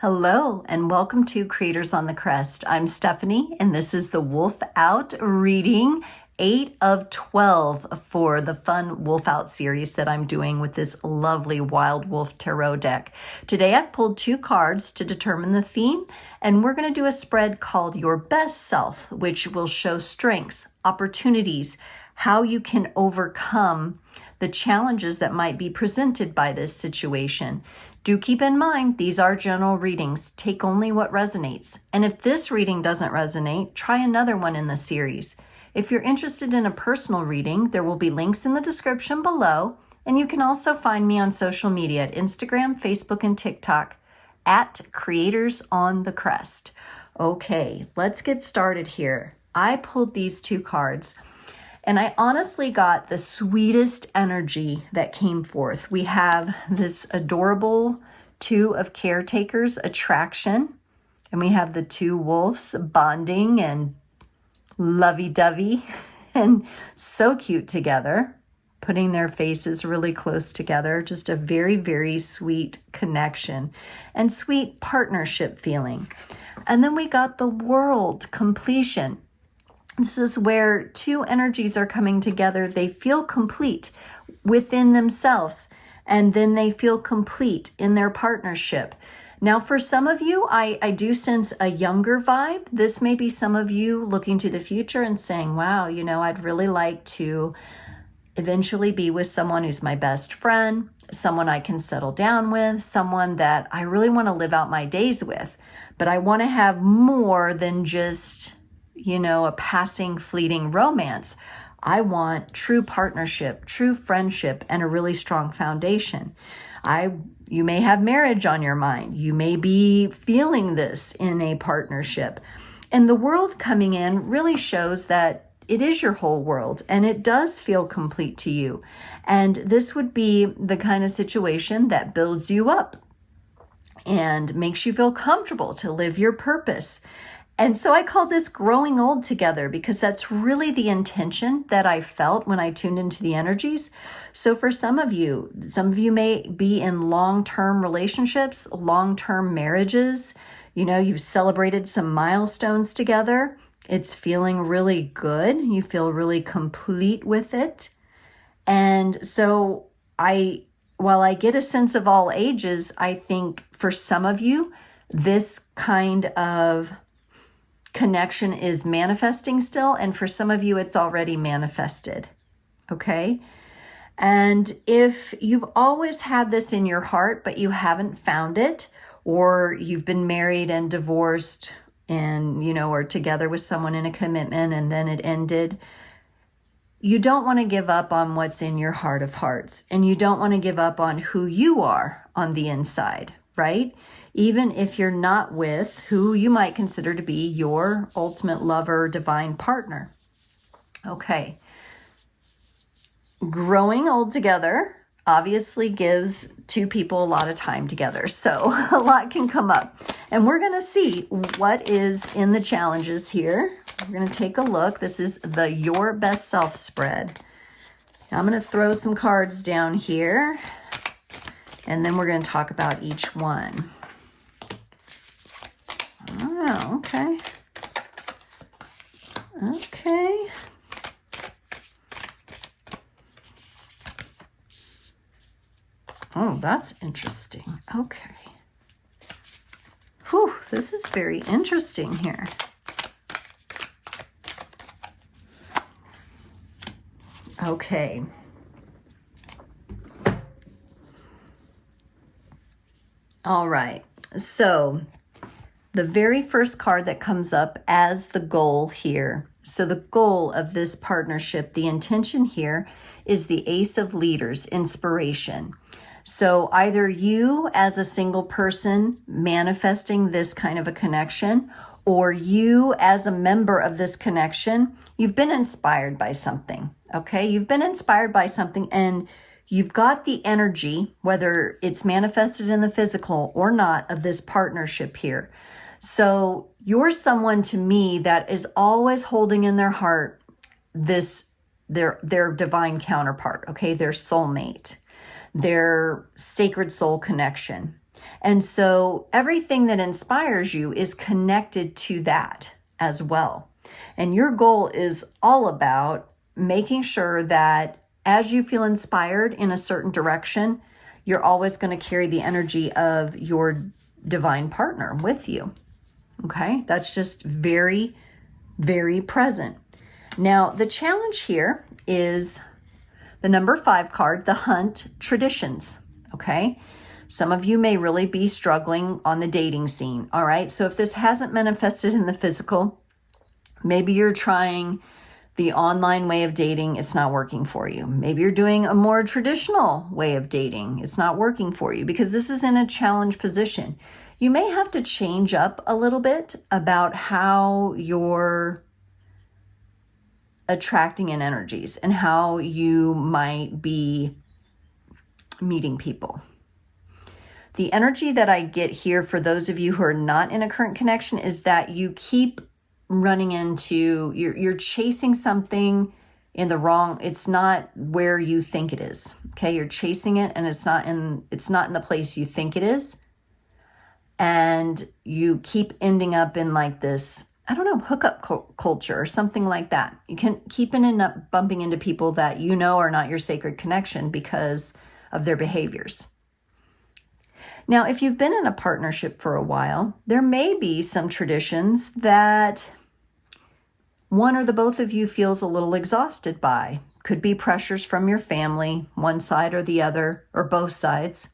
Hello and welcome to Creators on the Crest. I'm Stephanie and this is the Wolf Out reading 8 of 12 for the fun Wolf Out series that I'm doing with this lovely Wild Wolf Tarot deck. Today I've pulled 2 cards to determine the theme, and we're going to do a spread called Your Best Self, which will show strengths, opportunities, how you can overcome the challenges that might be presented by this situation. Do keep in mind, these are general readings. Take only what resonates. And if this reading doesn't resonate, try another one in the series. If you're interested in a personal reading, there will be links in the description below. And you can also find me on social media at Instagram, Facebook, and TikTok at creatorsonthecrest. Okay, let's get started here. I pulled these 2 cards. And I honestly got the sweetest energy that came forth. We have this adorable 2 of caretakers attraction, and we have the 2 wolves bonding and lovey-dovey and so cute together, putting their faces really close together. Just a very, very sweet connection and sweet partnership feeling. And then we got the world completion. This is where 2 energies are coming together. They feel complete within themselves, and then they feel complete in their partnership. Now, for some of you, I do sense a younger vibe. This may be some of you looking to the future and saying, wow, I'd really like to eventually be with someone who's my best friend, someone I can settle down with, someone that I really want to live out my days with. But I want to have more than just a passing, fleeting romance. I want true partnership, true friendship, and a really strong foundation. You may have marriage on your mind. You may be feeling this in a partnership. And the world coming in really shows that it is your whole world and it does feel complete to you. And this would be the kind of situation that builds you up and makes you feel comfortable to live your purpose. And so I call this growing old together because that's really the intention that I felt when I tuned into the energies. So for some of you may be in long-term relationships, long-term marriages. You've celebrated some milestones together. It's feeling really good. You feel really complete with it. And so while I get a sense of all ages, I think for some of you, this kind of connection is manifesting still, and for some of you it's already manifested. Okay, and if you've always had this in your heart but you haven't found it, or you've been married and divorced and or together with someone in a commitment and then it ended, you don't want to give up on what's in your heart of hearts, and you don't want to give up on who you are on the inside, right? Even if you're not with who you might consider to be your ultimate lover, divine partner. Okay. Growing old together obviously gives 2 people a lot of time together. So a lot can come up. And we're going to see what is in the challenges here. We're going to take a look. This is the Your Best Self spread. I'm going to throw some cards down here, and then we're going to talk about each one. Oh, okay. Okay. Oh, that's interesting. Okay. Whew, this is very interesting here. Okay. All right. So the very first card that comes up as the goal here. So the goal of this partnership, the intention here is the Ace of Leaders, inspiration. So either you as a single person manifesting this kind of a connection, or you as a member of this connection, you've been inspired by something, okay? You've been inspired by something and you've got the energy, whether it's manifested in the physical or not, of this partnership here. So you're someone to me that is always holding in their heart their divine counterpart, okay? Their soulmate, their sacred soul connection. And so everything that inspires you is connected to that as well. And your goal is all about making sure that as you feel inspired in a certain direction, you're always going to carry the energy of your divine partner with you. Okay, that's just very, very present. Now, the challenge here is the number 5 card, the Hunt Traditions. Okay, some of you may really be struggling on the dating scene. All right, so if this hasn't manifested in the physical, maybe you're trying the online way of dating, it's not working for you. Maybe you're doing a more traditional way of dating, it's not working for you because this is in a challenge position. You may have to change up a little bit about how you're attracting in energies and how you might be meeting people. The energy that I get here for those of you who are not in a current connection is that you keep running into, you're chasing something in the wrong, it's not where you think it is. Okay, you're chasing it and it's not in the place you think it is. And you keep ending up in like this, I don't know, hookup culture or something like that. You can keep ending up bumping into people that you know are not your sacred connection because of their behaviors. Now, if you've been in a partnership for a while, there may be some traditions that one or the both of you feels a little exhausted by. Could be pressures from your family, one side or the other, or both sides.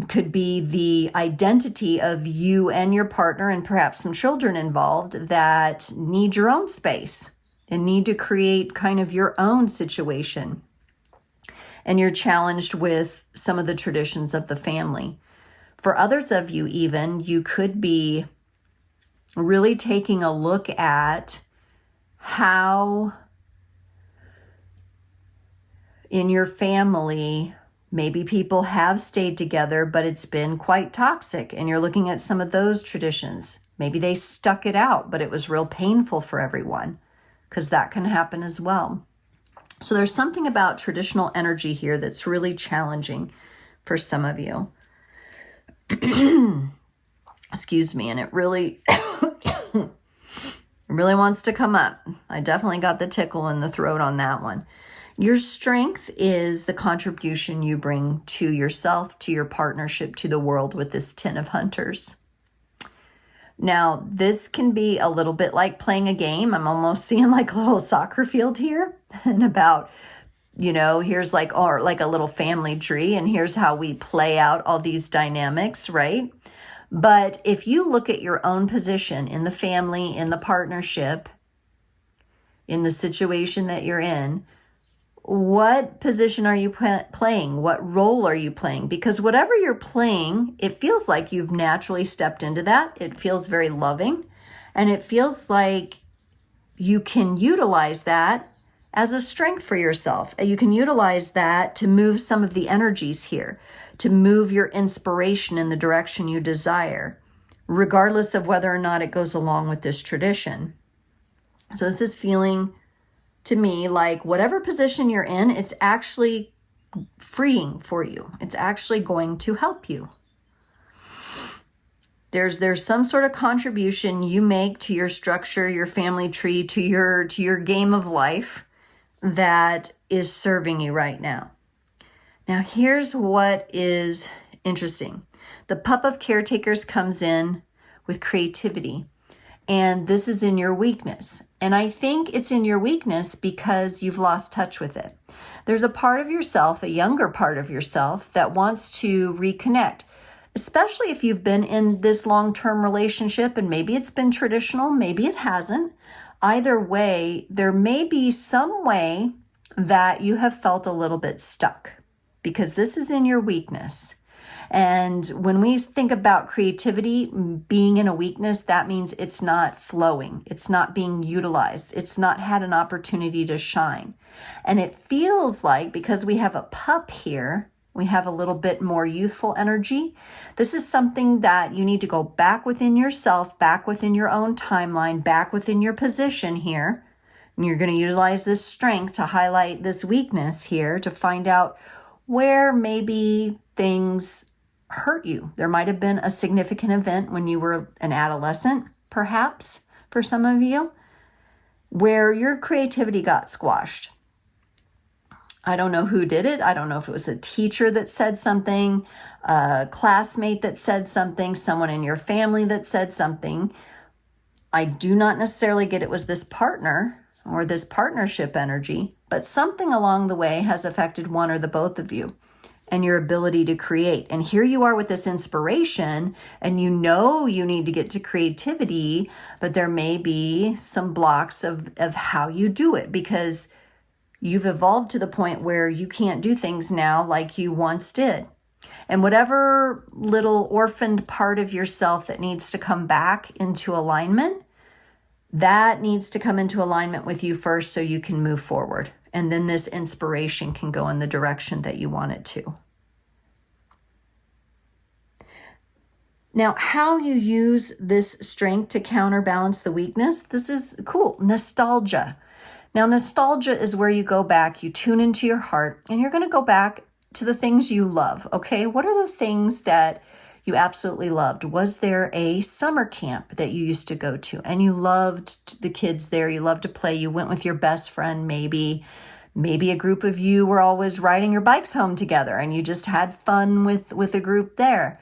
Could be the identity of you and your partner and perhaps some children involved that need your own space and need to create kind of your own situation. And you're challenged with some of the traditions of the family. For others of you even, you could be really taking a look at how in your family, maybe people have stayed together, but it's been quite toxic. And you're looking at some of those traditions. Maybe they stuck it out, but it was real painful for everyone, because that can happen as well. So there's something about traditional energy here that's really challenging for some of you. Excuse me. And it really, it really wants to come up. I definitely got the tickle in the throat on that one. Your strength is the contribution you bring to yourself, to your partnership, to the world with this 10 of Hunters. Now, this can be a little bit like playing a game. I'm almost seeing like a little soccer field here and about, here's like a little family tree and here's how we play out all these dynamics, right? But if you look at your own position in the family, in the partnership, in the situation that you're in, what position are you playing? What role are you playing? Because whatever you're playing, it feels like you've naturally stepped into that. It feels very loving. And it feels like you can utilize that as a strength for yourself. You can utilize that to move some of the energies here, to move your inspiration in the direction you desire, regardless of whether or not it goes along with this tradition. So this is feeling to me like whatever position you're in, it's actually freeing for you. It's actually going to help you. There's some sort of contribution you make to your structure, your family tree, to your game of life that is serving you right now. Now, here's what is interesting. The Pup of Caretakers comes in with creativity, and this is in your weakness. And I think it's in your weakness because you've lost touch with it. There's a part of yourself, a younger part of yourself, that wants to reconnect, especially if you've been in this long-term relationship and maybe it's been traditional, maybe it hasn't. Either way, there may be some way that you have felt a little bit stuck because this is in your weakness. And when we think about creativity being in a weakness, that means it's not flowing. It's not being utilized. It's not had an opportunity to shine. And it feels like because we have a pup here, we have a little bit more youthful energy. This is something that you need to go back within yourself, back within your own timeline, back within your position here. And you're going to utilize this strength to highlight this weakness here to find out where maybe things hurt you. There might have been a significant event when you were an adolescent, perhaps, for some of you, where your creativity got squashed. I don't know who did it. I don't know if it was a teacher that said something, a classmate that said something, someone in your family that said something. I do not necessarily get it was this partner or this partnership energy, but something along the way has affected one or the both of you and your ability to create. And here you are with this inspiration, and you know you need to get to creativity, but there may be some blocks of how you do it, because you've evolved to the point where you can't do things now like you once did. And whatever little orphaned part of yourself that needs to come back into alignment, that needs to come into alignment with you first so you can move forward. And then this inspiration can go in the direction that you want it to. Now, how you use this strength to counterbalance the weakness, this is cool. Nostalgia. Now, nostalgia is where you go back, you tune into your heart, and you're going to go back to the things you love, okay? What are the things that you absolutely loved? Was there a summer camp that you used to go to and you loved the kids there? You loved to play. You went with your best friend, maybe a group of you were always riding your bikes home together and you just had fun with a group there.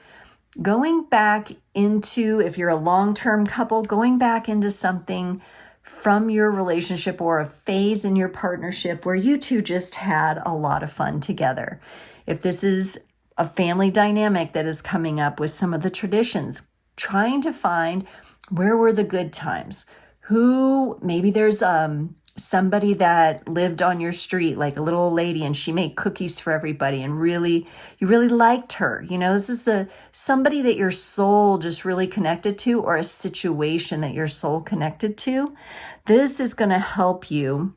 Going back into, if you're a long-term couple, going back into something from your relationship or a phase in your partnership where you two just had a lot of fun together. If this is a family dynamic that is coming up with some of the traditions, trying to find where were the good times, who, maybe there's somebody that lived on your street, like a little old lady, and she made cookies for everybody and you really liked her. You know, this is somebody that your soul just really connected to, or a situation that your soul connected to. This is going to help you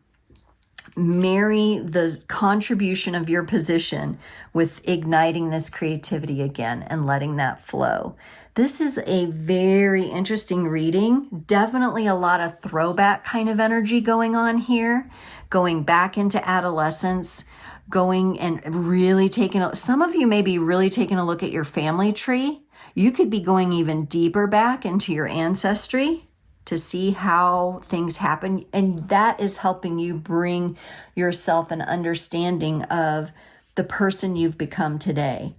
marry the contribution of your position with igniting this creativity again and letting that flow. This is a very interesting reading. Definitely a lot of throwback kind of energy going on here, going back into adolescence, going and really some of you may be really taking a look at your family tree. You could be going even deeper back into your ancestry to see how things happen. And that is helping you bring yourself an understanding of the person you've become today.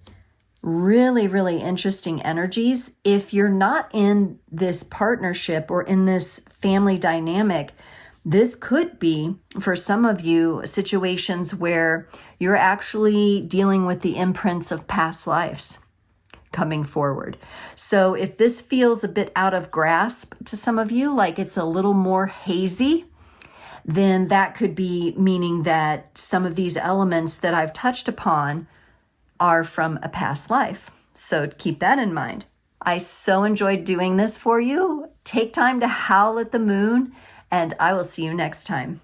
Really, really interesting energies. If you're not in this partnership or in this family dynamic, this could be, for some of you, situations where you're actually dealing with the imprints of past lives coming forward. So if this feels a bit out of grasp to some of you, like it's a little more hazy, then that could be meaning that some of these elements that I've touched upon are from a past life. So keep that in mind. I so enjoyed doing this for you. Take time to howl at the moon, and I will see you next time.